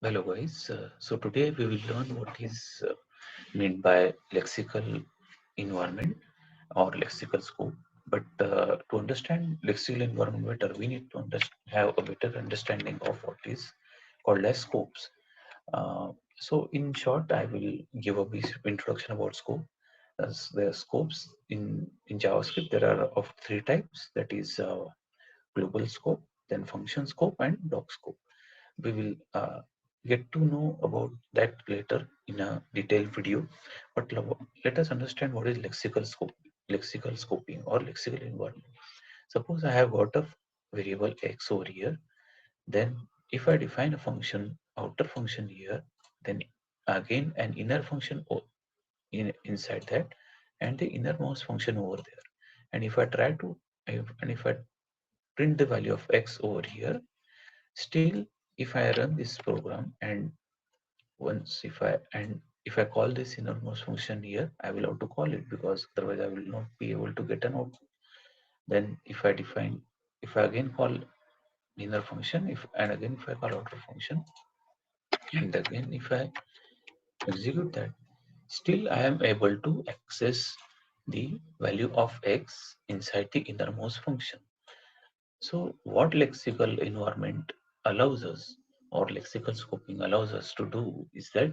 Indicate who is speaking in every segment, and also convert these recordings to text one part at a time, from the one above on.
Speaker 1: Hello guys, so today we will learn what is meant by lexical environment or lexical scope. But to understand lexical environment better, we need to have a better understanding of what is called as scopes. So in short, I will give a brief introduction about scope. As the scopes in JavaScript, there are of three types. That is global scope, then function scope, and doc scope. We will get to know about that later in a detailed video. But let us understand what is lexical scoping or lexical environment. Suppose I have got a variable x over here. Then if I define a function, outer function here, then again an inner function inside that, and the innermost function over there. And if I try to, and if I print the value of x over here, still if I run this program and once if I call this innermost function here, I will have to call it because otherwise I will not be able to get an output. Then if I again call inner function, if and again if I call outer function, and again if I execute that, still I am able to access the value of x inside the innermost function. So what lexical environment allows us or lexical scoping allows us to do is that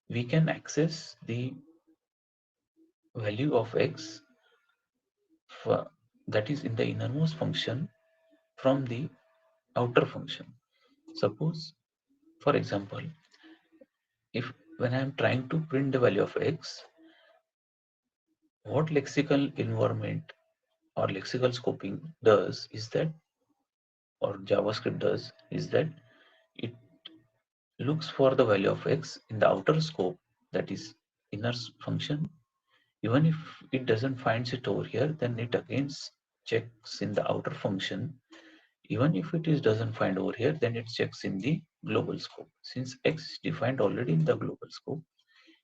Speaker 1: we can access the value of x that is in the innermost function from the outer function. Suppose, for example, if when I am trying to print the value of x, what lexical environment or lexical scoping does is that, or JavaScript does, is that it looks for the value of x in the outer scope, that is inner function. Even if it doesn't find it over here, then it again checks in the outer function. Even if it is doesn't find over here, then it checks in the global scope. Since x is defined already in the global scope,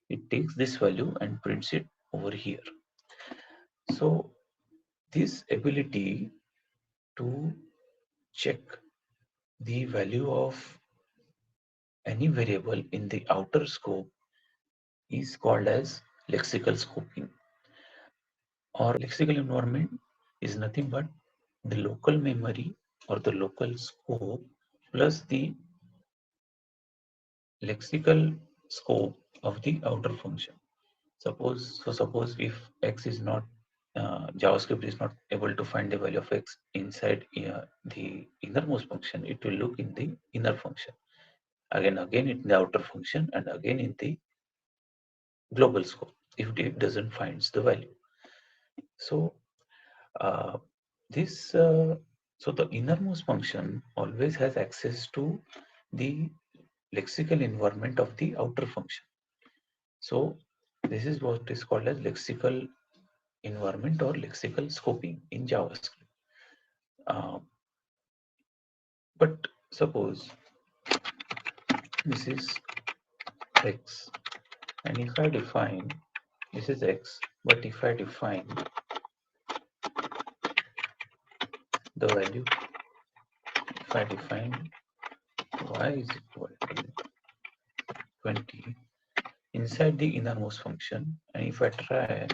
Speaker 1: it takes this value and prints it over here. So this ability to check the value of any variable in the outer scope is called as lexical scoping. Or lexical environment is nothing but the local memory or the local scope plus the lexical scope of the outer function. Suppose if x is not JavaScript is not able to find the value of x inside the innermost function, it will look in the inner function. Again in the outer function, and again in the global scope if it doesn't find the value. So uh, this so the innermost function always has access to the lexical environment of the outer function. So this is what is called as lexical environment or lexical scoping in JavaScript. Uh, but suppose this is x, and if I define this is x, but if I define the value, if I define y is equal to 20 inside the innermost function, and if I try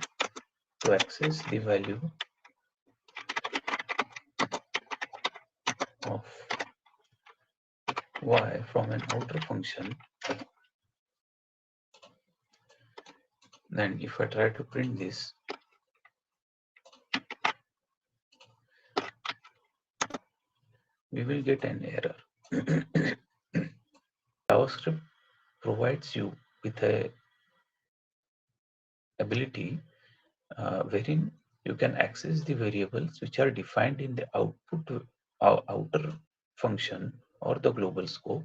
Speaker 1: to access the value of y from an outer function, then if I try to print this, we will get an error. JavaScript provides you with a ability wherein you can access the variables which are defined in the output outer function or the global scope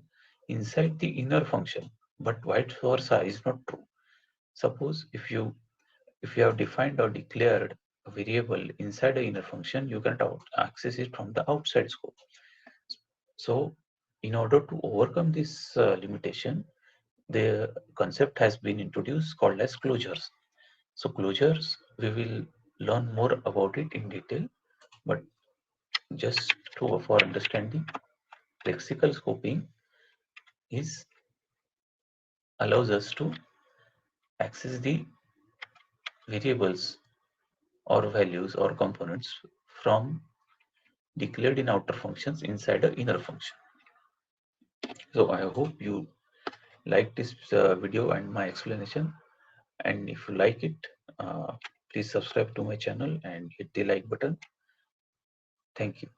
Speaker 1: inside the inner function, but vice versa is not true. Suppose if you have defined or declared a variable inside the inner function, you can access it from the outside scope. So in order to overcome this limitation, the concept has been introduced called as closures. So closures, we will learn more about it in detail, but just for understanding lexical scoping, is allows us to access the variables or values or components from declared in outer functions inside the inner function. So I hope you like this video and my explanation, and if you like it, please subscribe to my channel and hit the like button. Thank you.